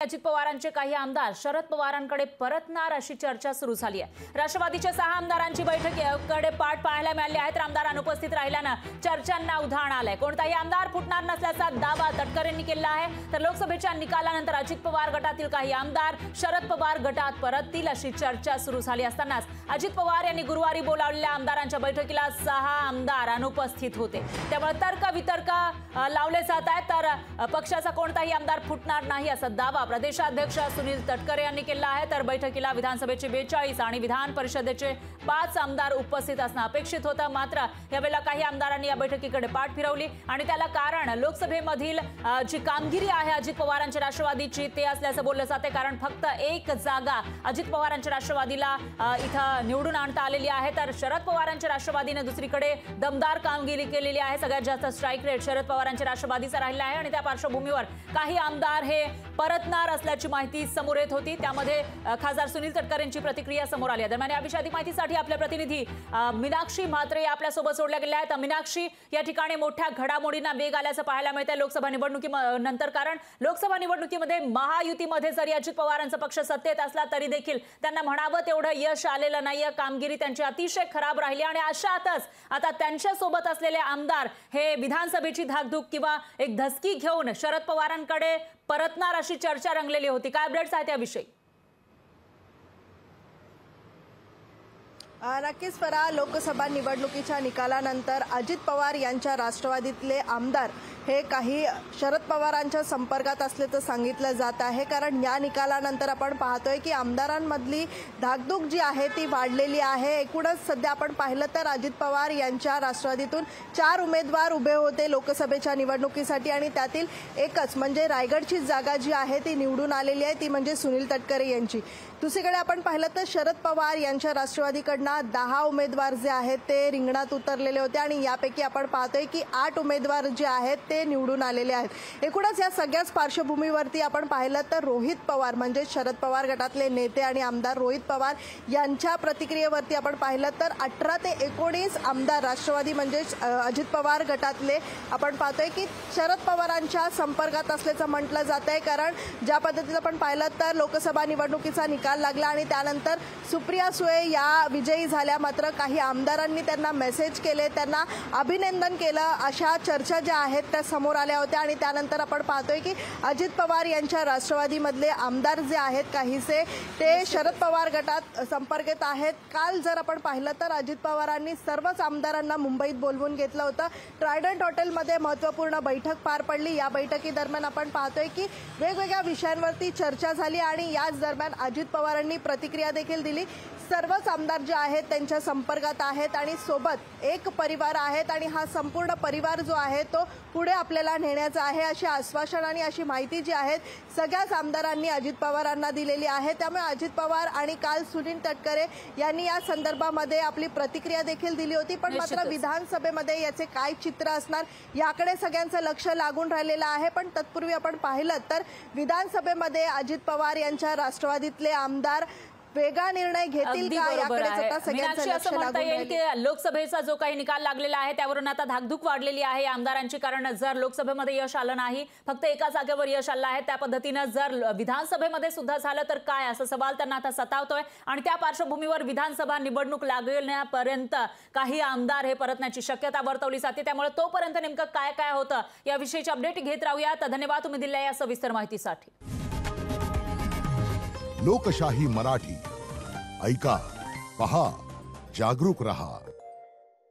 अजित पवारांचे काही आमदार शरद पवारांकडे परतणार अशी चर्चा सुरू झाली आहे। राष्ट्रवादीच्या 6 आमदारांची बैठकीकडे पाठ पाहायला मिळाली आहे, तर आमदार अनुपस्थित राहिल्यानं चर्चांना उधाण आलंय। कोणताही आमदार फुटणार नसल्याचा दावा तटकरेंनी केला आहे, तर लोकसभेच्या निकालानंतर अजित पवार गटातील काही आमदार शरद पवार गटात परततील अशी चर्चा सुरू झाली असतानाच अजित पवार यांनी गुरुवारी बोलावलेल्या आमदारांच्या बैठकीला 6 आमदार अनुपस्थित होते। त्यामुळे तर्क वितर्क लावले जात आहेत, तर पक्षाचा कोणताही आमदार फुटणार नाही असा दावा प्रदेशाध्यक्ष सुनील तटकरे यांनी केला आहे। तर बैठकीला विधानसभेचे 42 आणि विधान परिषदेचे 5 आमदार उपस्थित असणं अपेक्षित होतं, मात्र यावेळेला काही आमदारांनी या बैठकीकडे पाठ फिरवली आणि त्याला कारण लोकसभेमधील जी कामगिरी आहे अजित पवारांच्या राष्ट्रवादीची ते असल्याचं बोललं जाते। कारण फक्त 1 जागा अजित पवारांच्या राष्ट्रवादीला इथं निवडून आणता आलेली आहे, तर शरद पवारांच्या राष्ट्रवादीने दुसरीकडे दमदार कामगिरी केलेली आहे। सगळ्यात जास्त स्ट्राईक रेट शरद पवारांच्या राष्ट्रवादीचा राहिला आहे आणि त्या पार्श्वभूमीवर काही आमदार हे परतणार असल्याची माहिती समोर येत होती। त्यामध्ये खासदार सुनील तटकरेंची प्रतिक्रिया समोर आली आहे। दरम्यान याविषयी अधिक माहितीसाठी आपल्या प्रतिनिधी मीनाक्षी म्हात्रे आपल्या सोबत जोडल्या गेल्या आहेत। मीनाक्षी, या ठिकाणी मोठ्या घडामोडींना वेग आल्याचं पाहायला मिळतंय लोकसभा निवडणुकीनंतर, कारण लोकसभा निवडणुकीमध्ये महायुतीमध्ये जरी अजित पवारांचा पक्ष सत्तेत असला तरी देखील त्यांना म्हणावं तेवढं यश आलेलं नाहीये। कामगिरी त्यांची अतिशय खराब राहिली आणि अशातच आता त्यांच्या सोबत असलेले आमदार हे विधानसभेची धाकधूक किंवा एक धसकी घेऊन शरद पवारांकडे परतणार अशी चर्चा रंगलेली होती। काय अपडेट्स आहेत त्याविषयी? नक्कीच फरा, लोकसभा निवडणुकीच्या निकालानंतर अजित पवार यांच्या राष्ट्रवादीतले आमदार हे काही शरद पवारांच्या संपर्कात असल्याचं सांगितलं जात आहे। कारण या निकालानंतर आपण पाहतोय की आमदारांमधली धाकधूक जी आहे ती वाढलेली आहे। एकूणच सध्या आपण पाहिलं तर अजित पवार यांच्या राष्ट्रवादीतून 4 उमेदवार उभे होते लोकसभेच्या निवडणुकीसाठी आणि त्यातील एकच म्हणजे रायगडची जागा जी आहे ती निवडून आलेली आहे, ती म्हणजे सुनील तटकरे यांची। दुसरीकडे आपण पाहिलं तर शरद पवार यांच्या राष्ट्रवादीकडनं 10 उमेदवार जे आहेत ते रिंगणात उतरलेले होते आणि यापैकी आपण पाहतोय की 8 उमेदवार जे आहेत ते निवडून आलेले आहेत। एकूणच या सगळ्याच पार्श्वभूमीवरती आपण पाहिलं तर रोहित पवार म्हणजे शरद पवार गटातले नेते आणि आमदार रोहित पवार यांच्या प्रतिक्रियेवरती आपण पाहिलं तर 18 ते 19 आमदार राष्ट्रवादी म्हणजे अजित पवार गटातले आपण पाहतोय की शरद पवारांच्या संपर्कात असल्याचं म्हटलं जात आहे। कारण ज्या पद्धतीने आपण पाहिलं तर लोकसभा निवडणुकीचा निकाल लागला आणि त्यानंतर सुप्रिया सुळे या विजयी झाल्या, मात्र काही आमदारांनी त्यांना मेसेज केले, त्यांना अभिनंदन केलं, अशा चर्चा ज्या आहेत त्या समोर आल्या होत्या। आणि त्यानंतर आपण पाहतोय की अजित पवार यांच्या राष्ट्रवादीमधले आमदार जे आहेत काहीसे ते शरद पवार गटात संपर्कात आहेत। काल जर आपण पाहिलं तर अजित पवारांनी सर्वच आमदारांना मुंबईत बोलवून घेतलं होतं। ट्रायडंट हॉटेलमध्ये महत्त्वपूर्ण बैठक पार पडली। या बैठकीदरम्यान आपण पाहतोय की वेगवेगळ्या विषयांवरती चर्चा झाली आणि याच दरम्यान अजित पवारांनी प्रतिक्रिया देखील दिली। सर्वच आमदार जे आहेत त्यांच्या संपर्कात आहेत आणि सोबत एक परिवार आहेत आणि हा संपूर्ण परिवार जो आहे तो पुढे आपल्याला नेण्याचा आहे अशी आश्वासन आणि अशी माहिती जी आहे सगळ्याच आमदारांनी अजित पवारांना दिलेली आहे। त्यामुळे अजित पवार आणि काल सुनील तटकरे यांनी या संदर्भामध्ये आपली प्रतिक्रिया देखील दिली होती। पण मात्र विधानसभेमध्ये याचे काय चित्र असणार याकडे सगळ्यांचं लक्ष लागून राहिलेलं आहे। पण तत्पूर्वी आपण पाहिलं तर विधानसभेमध्ये अजित पवार यांच्या राष्ट्रवादीतले आमदार वेगळा निर्णय घेतील का याकडे आता सगळ्यांचं लक्ष लागून राहिलं। लोकसभेचा जो काही निकाल लागलेला आहे त्यावरून आता धाकधूक वाढलेली आहे आमदारांची। कारण जर लोकसभेमध्ये यश आलं नाही, फक्त एका जागेवर यश आलं आहे, त्या पद्धतीनं जर विधानसभेमध्ये सुद्धा झालं तर काय, असा सवाल त्यांना आता सतावतोय। आणि त्या पार्श्वभूमीवर विधानसभा निवडणूक लागण्यापर्यंत काही आमदार हे परतण्याची शक्यता वर्तवली जाते। त्यामुळे तोपर्यंत नेमकं काय काय होतं याविषयीची अपडेट घेत राहूयात। धन्यवाद तुम्ही दिलेल्या या सविस्तर माहितीसाठी। लोकशाही मराठी ऐका, पहा, जागरूक रहा।